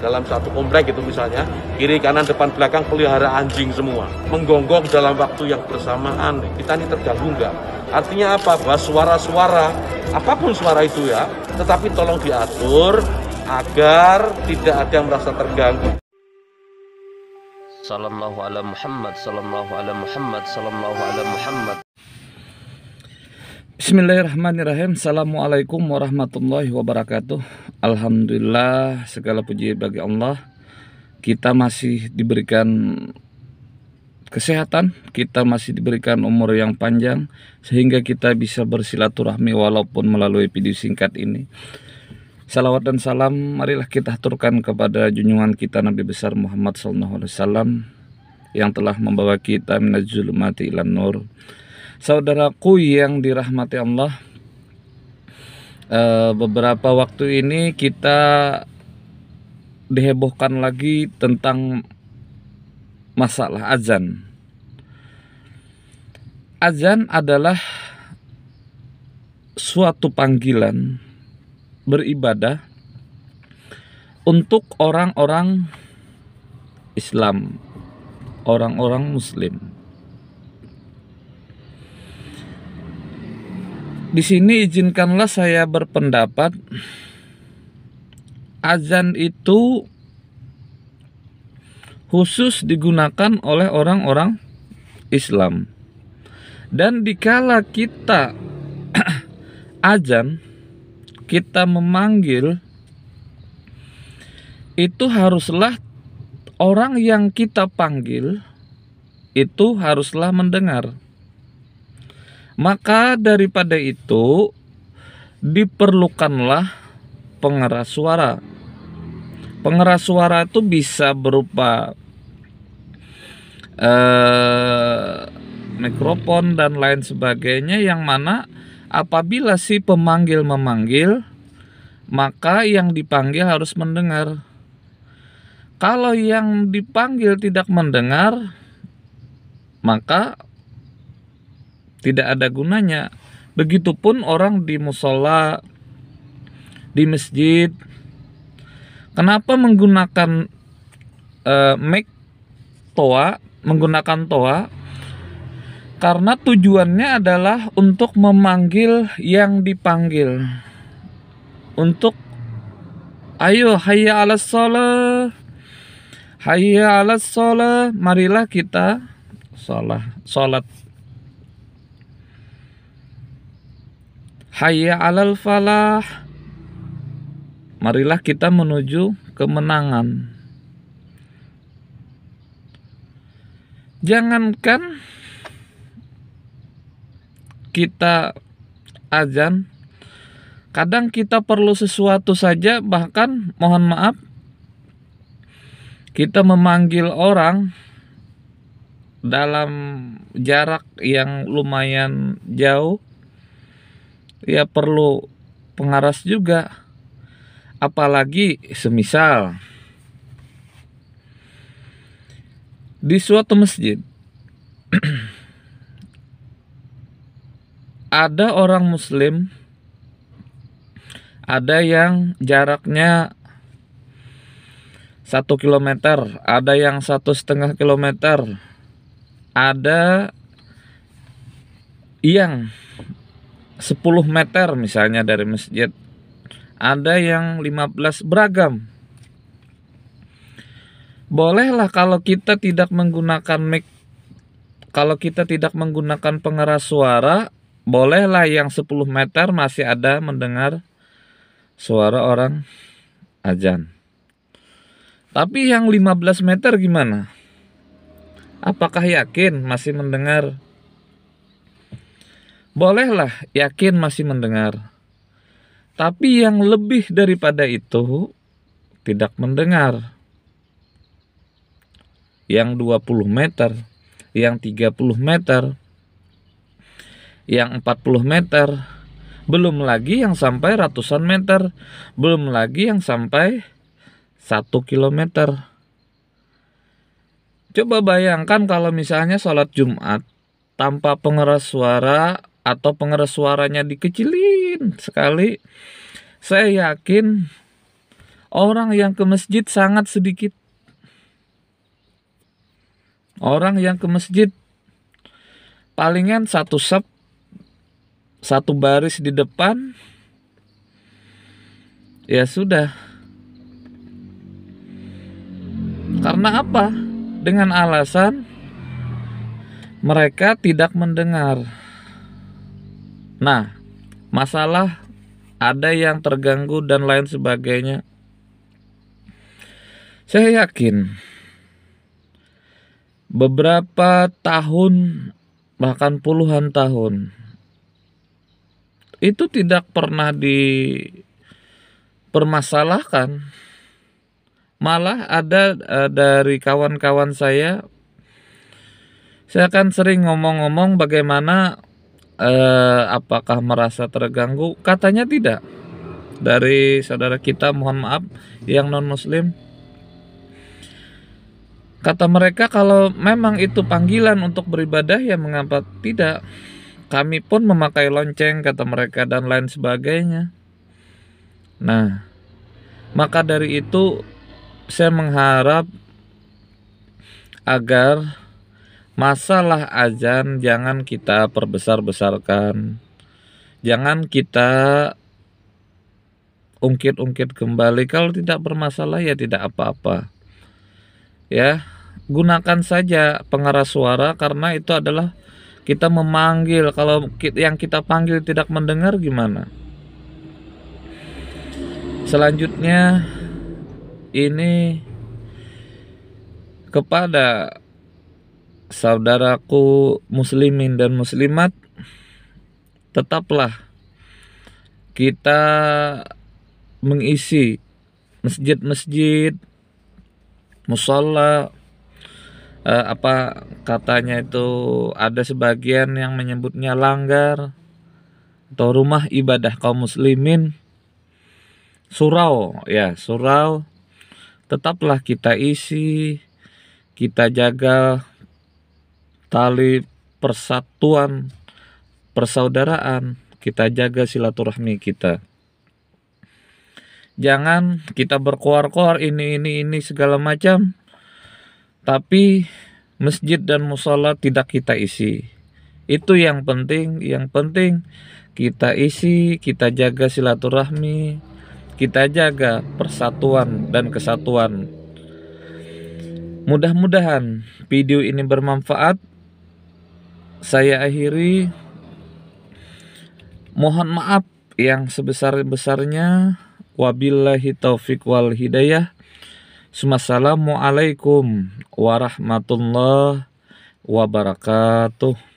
dalam satu komplek itu misalnya, kiri kanan depan belakang pelihara anjing semua, menggonggong dalam waktu yang bersamaan, kita ini terganggu nggak? Artinya apa? Bahwa suara-suara, apapun suara itu ya, tetapi tolong diatur agar tidak ada yang merasa terganggu. Sallallahu ala Muhammad, sallallahu ala Muhammad, sallallahu ala Muhammad. Bismillahirrahmanirrahim. Assalamualaikum warahmatullahi wabarakatuh. Alhamdulillah, segala puji bagi Allah. Kita masih diberikan kesehatan, kita masih diberikan umur yang panjang, sehingga kita bisa bersilaturahmi walaupun melalui video singkat ini. Salawat dan salam marilah kita aturkan kepada junjungan kita Nabi besar Muhammad SAW yang telah membawa kita minaz zulumati ilan nur. Saudaraku yang dirahmati Allah, beberapa waktu ini kita dihebohkan lagi tentang masalah azan. Azan adalah suatu panggilan beribadah untuk orang-orang Islam, orang-orang Muslim. Di sini izinkanlah saya berpendapat azan itu khusus digunakan oleh orang-orang Islam. Dan dikala kita azan, kita memanggil, itu haruslah orang yang kita panggil itu haruslah mendengar. Maka daripada itu diperlukanlah pengeras suara. Pengeras suara itu bisa berupa mikrofon dan lain sebagainya, yang mana apabila si pemanggil memanggil, maka yang dipanggil harus mendengar. Kalau yang dipanggil tidak mendengar, maka tidak ada gunanya. Begitupun orang di musola, di masjid. Kenapa menggunakan mic toa, menggunakan toa? Karena tujuannya adalah untuk memanggil yang dipanggil. Untuk ayo hayya 'alas shalah. Hayya 'alas shalah, marilah kita salat. Hayya 'alal falah, marilah kita menuju kemenangan. Jangankan kita azan, kadang kita perlu sesuatu saja, bahkan mohon maaf, kita memanggil orang dalam jarak yang lumayan jauh, ya perlu pengaras juga. Apalagi semisal di suatu masjid ada orang Muslim, ada yang jaraknya 1 kilometer, ada yang 1,5 kilometer, ada yang 10 meter misalnya dari masjid, ada yang 15, beragam. Bolehlah kalau kita tidak menggunakan mic, kalau kita tidak menggunakan pengeras suara, bolehlah yang 10 meter masih ada mendengar suara orang azan. Tapi yang 15 meter gimana? Apakah yakin masih mendengar? Bolehlah yakin masih mendengar. Tapi yang lebih daripada itu tidak mendengar. Yang 20 meter, yang 30 meter, yang 40 meter, belum lagi yang sampai ratusan meter, belum lagi yang sampai 1 kilometer. Coba bayangkan kalau misalnya sholat Jumat tanpa pengeras suara, atau pengeras suaranya dikecilin sekali, saya yakin Orang yang ke masjid sangat sedikit. Orang yang ke masjid palingan satu baris di depan, ya sudah. Karena apa? Dengan alasan mereka tidak mendengar. Nah, masalah ada yang terganggu dan lain sebagainya. Saya yakin beberapa tahun, bahkan puluhan tahun, itu tidak pernah dipermasalahkan. Malah ada dari kawan-kawan saya kan sering ngomong-ngomong bagaimana apakah merasa terganggu. Katanya tidak. Dari saudara kita, mohon maaf, yang non-muslim, kata mereka kalau memang itu panggilan untuk beribadah, ya mengapa tidak. Kami pun memakai lonceng, kata mereka, dan lain sebagainya. Nah, maka dari itu saya mengharap agar masalah azan jangan kita perbesar-besarkan. Jangan kita ungkit-ungkit kembali. Kalau tidak bermasalah ya tidak apa-apa. Ya, gunakan saja pengeras suara karena itu adalah kita memanggil. Kalau yang kita panggil tidak mendengar gimana? Selanjutnya ini kepada saudaraku muslimin dan muslimat, tetaplah kita mengisi masjid-masjid, musholla, apa katanya itu, ada sebagian yang menyebutnya langgar atau rumah ibadah kaum muslimin, surau, ya surau, tetaplah kita isi, kita jaga tali persatuan, persaudaraan, kita jaga silaturahmi kita. Jangan kita berkoar-koar ini segala macam, tapi masjid dan mushola tidak kita isi. Itu yang penting. Yang penting kita isi, kita jaga silaturahmi, kita jaga persatuan dan kesatuan. Mudah-mudahan video ini bermanfaat. Saya akhiri. Mohon maaf yang sebesar-besarnya. Wabillahi taufik wal hidayah. Assalamualaikum warahmatullahi wabarakatuh.